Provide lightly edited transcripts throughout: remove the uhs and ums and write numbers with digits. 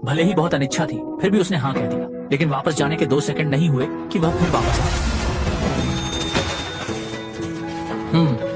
भले ही बहुत अनिच्छा थी, फिर भी उसने हाँ कह दिया। लेकिन वापस जाने के 2 सेकंड नहीं हुए कि वह फिर वापस आ गया।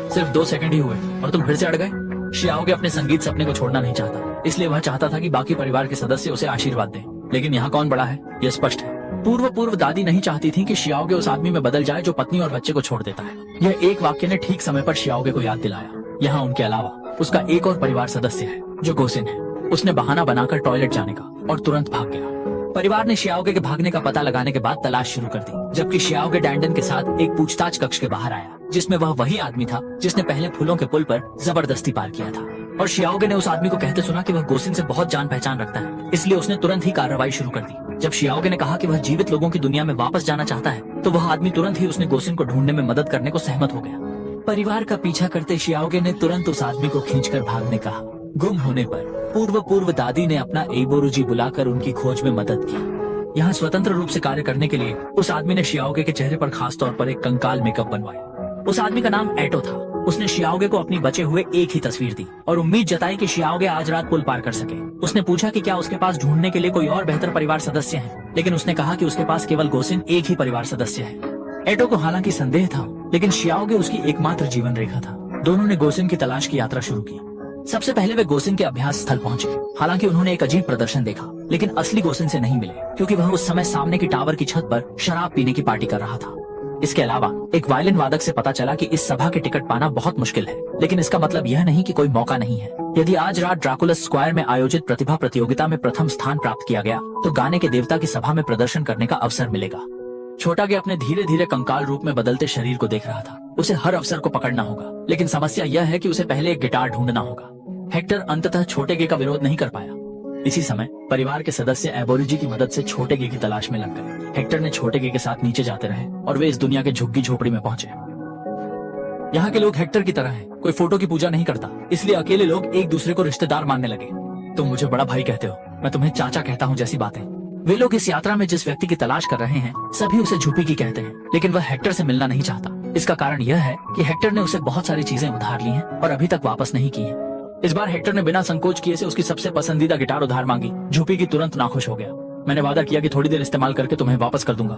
सिर्फ 2 सेकंड ही हुए और तुम फिर से अड़ गए। शियाओगे अपने संगीत सपने को छोड़ना नहीं चाहता, इसलिए वह चाहता था कि बाकी परिवार के सदस्य उसे आशीर्वाद दें। लेकिन यहाँ कौन बड़ा है, यह स्पष्ट है। पूर्व दादी नहीं चाहती थी कि शियाओगे उस आदमी में बदल जाए जो पत्नी और बच्चे को छोड़ देता है। यह एक वाक्य ने ठीक समय पर शियाओगे को याद दिलाया। यहाँ उनके अलावा उसका एक और परिवार सदस्य है जो गोसिन है। उसने बहाना बनाकर टॉयलेट जाने का और तुरंत भाग गया। परिवार ने शियाओगे के भागने का पता लगाने के बाद तलाश शुरू कर दी, जबकि शियाओगे डैंडन के साथ एक पूछताछ कक्ष के बाहर आया, जिसमें वह वही आदमी था जिसने पहले फूलों के पुल पर जबरदस्ती पार किया था। और शियाओगे ने उस आदमी को कहते सुना कि वह गोसिन से बहुत जान पहचान रखता है, इसलिए उसने तुरंत ही कार्रवाई शुरू कर दी। जब शियाओगे ने कहा कि वह जीवित लोगों की दुनिया में वापस जाना चाहता है, तो वह आदमी तुरंत ही उसने गोसिन को ढूंढने में मदद करने को सहमत हो गया। परिवार का पीछा करते शियाओगे ने तुरंत उस आदमी को खींचकर भागने कहा। गुम होने पर पूर्व दादी ने अपना एबोरुजी बुलाकर उनकी खोज में मदद की। यहाँ स्वतंत्र रूप से कार्य करने के लिए उस आदमी ने शियाओगे के चेहरे पर खास तौर पर एक कंकाल मेकअप बनवाया। उस आदमी का नाम एटो था। उसने शियाओगे को अपनी बचे हुए एक ही तस्वीर दी और उम्मीद जताई कि शियाओगे आज रात पुल पार कर सके। उसने पूछा कि क्या उसके पास ढूंढने के लिए कोई और बेहतर परिवार सदस्य है, लेकिन उसने कहा कि उसके पास केवल गोसिन एक ही परिवार सदस्य है। एटो को हालांकि संदेह था, लेकिन शियाओगे उसकी एकमात्र जीवन रेखा था। दोनों ने गोसिन की तलाश की यात्रा शुरू की। सबसे पहले वे गोसिन के अभ्यास स्थल पहुंचे। हालांकि उन्होंने एक अजीब प्रदर्शन देखा, लेकिन असली गोसिन से नहीं मिले, क्योंकि वह उस समय सामने की टावर की छत पर शराब पीने की पार्टी कर रहा था। इसके अलावा एक वायलिन वादक से पता चला कि इस सभा के टिकट पाना बहुत मुश्किल है, लेकिन इसका मतलब यह नहीं कि कोई मौका नहीं है। यदि आज रात ड्राकुलस स्क्वायर में आयोजित प्रतिभा प्रतियोगिता में प्रथम स्थान प्राप्त किया गया, तो गाने के देवता की सभा में प्रदर्शन करने का अवसर मिलेगा। छोटा गे अपने धीरे धीरे कंकाल रूप में बदलते शरीर को देख रहा था। उसे हर अवसर को पकड़ना होगा, लेकिन समस्या यह है कि उसे पहले एक गिटार ढूंढना होगा। हेक्टर अंततः छोटे गे का विरोध नहीं कर पाया। इसी समय परिवार के सदस्य एबोरिजी की मदद से छोटे गे की तलाश में लग गए। हेक्टर ने छोटे गे के साथ नीचे जाते रहे और वे इस दुनिया के झुग्गी झोपड़ी में पहुंचे। यहाँ के लोग हेक्टर की तरह हैं, कोई फोटो की पूजा नहीं करता, इसलिए अकेले लोग एक दूसरे को रिश्तेदार मानने लगे। तुम मुझे बड़ा भाई कहते हो, मैं तुम्हें चाचा कहता हूँ जैसी बातें। वे लोग इस यात्रा में जिस व्यक्ति की तलाश कर रहे हैं, सभी उसे झुपीगी कहते हैं, लेकिन वह हेक्टर से मिलना नहीं चाहता। इसका कारण यह है कि हेक्टर ने उसे बहुत सारी चीजें उधार ली हैं और अभी तक वापस नहीं की है। इस बार हेक्टर ने बिना संकोच किए से उसकी सबसे पसंदीदा गिटार उधार मांगी। झुपीगी तुरंत नाखुश हो गया। मैंने वादा किया कि थोड़ी देर इस्तेमाल करके तुम्हें वापस कर दूंगा।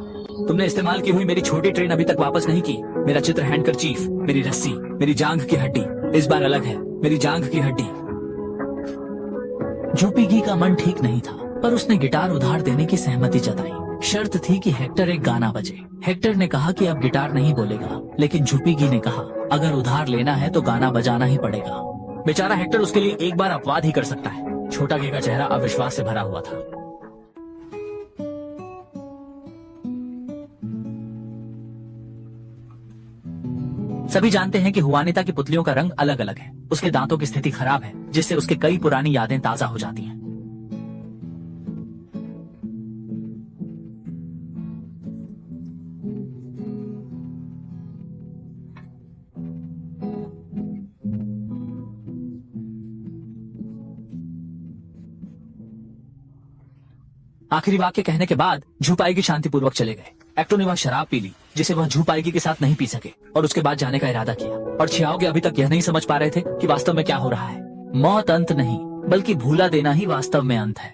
तुमने इस्तेमाल की हुई मेरी छोटी ट्रेन अभी तक वापस नहीं की। मेरा चित्र हैंडकरचीफ, मेरी रस्सी, मेरी जांघ की हड्डी इस बार अलग है, मेरी जांघ की हड्डी। झुपीगी का मन ठीक नहीं था, पर उसने गिटार उधार देने की सहमति जताई। शर्त थी कि हेक्टर एक गाना बजे। हेक्टर ने कहा कि अब गिटार नहीं बोलेगा, लेकिन झुपीगी ने कहा अगर उधार लेना है तो गाना बजाना ही पड़ेगा। बेचारा हेक्टर उसके लिए एक बार अपवाद ही कर सकता है। छोटा गे का चेहरा अविश्वास से भरा हुआ था। सभी जानते हैं कि हुआनिता की पुतलियों का रंग अलग अलग है। उसके दांतों की स्थिति खराब है, जिससे उसके कई पुरानी यादें ताजा हो जाती हैं। आखिरी वाक्य कहने के बाद झुपाएगी शांतिपूर्वक चले गए। एक्टो ने वह शराब पी ली जिसे वह झुपाएगी के साथ नहीं पी सके और उसके बाद जाने का इरादा किया। और छियाओगे अभी तक यह नहीं समझ पा रहे थे कि वास्तव में क्या हो रहा है। मौत अंत नहीं, बल्कि भूला देना ही वास्तव में अंत है।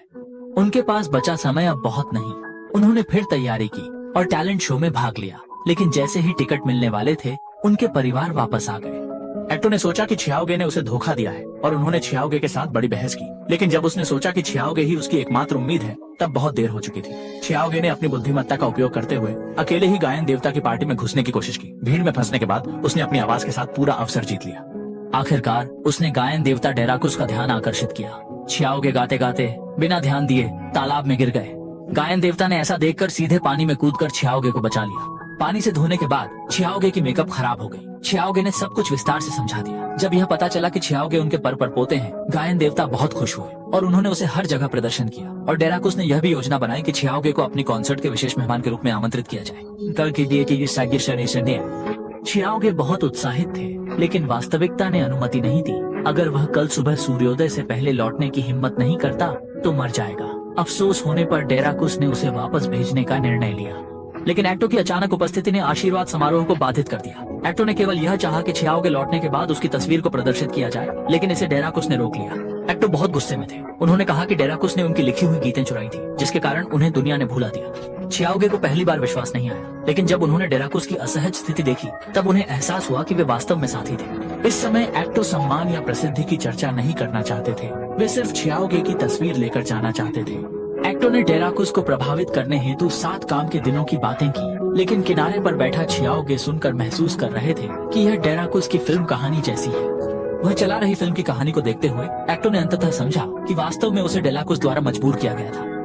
उनके पास बचा समय अब बहुत नहीं। उन्होंने फिर तैयारी की और टैलेंट शो में भाग लिया, लेकिन जैसे ही टिकट मिलने वाले थे उनके परिवार वापस आ गए। एक्टो ने सोचा कि छियाओगे ने उसे धोखा दिया है और उन्होंने छियाओगे के साथ बड़ी बहस की, लेकिन जब उसने सोचा कि छियाओगे ही उसकी एकमात्र उम्मीद है, तब बहुत देर हो चुकी थी। छियाओगे ने अपनी बुद्धिमत्ता का उपयोग करते हुए अकेले ही गायन देवता की पार्टी में घुसने की कोशिश की। भीड़ में फंसने के बाद उसने अपनी आवाज के साथ पूरा अवसर जीत लिया। आखिरकार उसने गायन देवता डेराकुस का ध्यान आकर्षित किया। छियाओगे गाते गाते बिना ध्यान दिए तालाब में गिर गए। गायन देवता ने ऐसा देखकर सीधे पानी में कूदकर छियाओगे को बचा लिया। पानी से धोने के बाद छियाओगे की मेकअप खराब हो गई। छियाओगे ने सब कुछ विस्तार से समझा दिया। जब यह पता चला कि छियाओगे उनके पर पोते हैं, गायन देवता बहुत खुश हुए और उन्होंने उसे हर जगह प्रदर्शन किया। और डेराकुस ने यह भी योजना बनाई कि छियाओगे को अपनी कॉन्सर्ट के विशेष मेहमान के रूप में आमंत्रित किया जाए। कल के लिए कि छियाओगे बहुत उत्साहित थे, लेकिन वास्तविकता ने अनुमति नहीं दी। अगर वह कल सुबह सूर्योदय से पहले लौटने की हिम्मत नहीं करता तो मर जाएगा। अफसोस होने पर डेराकुस ने उसे वापस भेजने का निर्णय लिया, लेकिन एक्टो की अचानक उपस्थिति ने आशीर्वाद समारोह को बाधित कर दिया। एक्टो ने केवल यह चाहा कि छियाओगे लौटने के बाद उसकी तस्वीर को प्रदर्शित किया जाए, लेकिन इसे डेराकुस ने रोक लिया। एक्टो बहुत गुस्से में थे। उन्होंने कहा कि डेराकुस ने उनकी लिखी हुई गीतें चुराई थी, जिसके कारण उन्हें दुनिया ने भुला दिया। छियाओगे को पहली बार विश्वास नहीं आया, लेकिन जब उन्होंने डेराकुस की असहज स्थिति देखी तब उन्हें एहसास हुआ कि वे वास्तव में साथी थे। इस समय एक्टो सम्मान या प्रसिद्धि की चर्चा नहीं करना चाहते थे, वे सिर्फ छियाओगे की तस्वीर लेकर जाना चाहते थे। एक्टो ने डेराकुस को प्रभावित करने हेतु 7 काम के दिनों की बातें की, लेकिन किनारे पर बैठा छियाओगे सुनकर महसूस कर रहे थे कि यह डेराकुस की फिल्म कहानी जैसी है। वह चला रही फिल्म की कहानी को देखते हुए एक्टो ने अंततः समझा कि वास्तव में उसे डेराकुस द्वारा मजबूर किया गया था।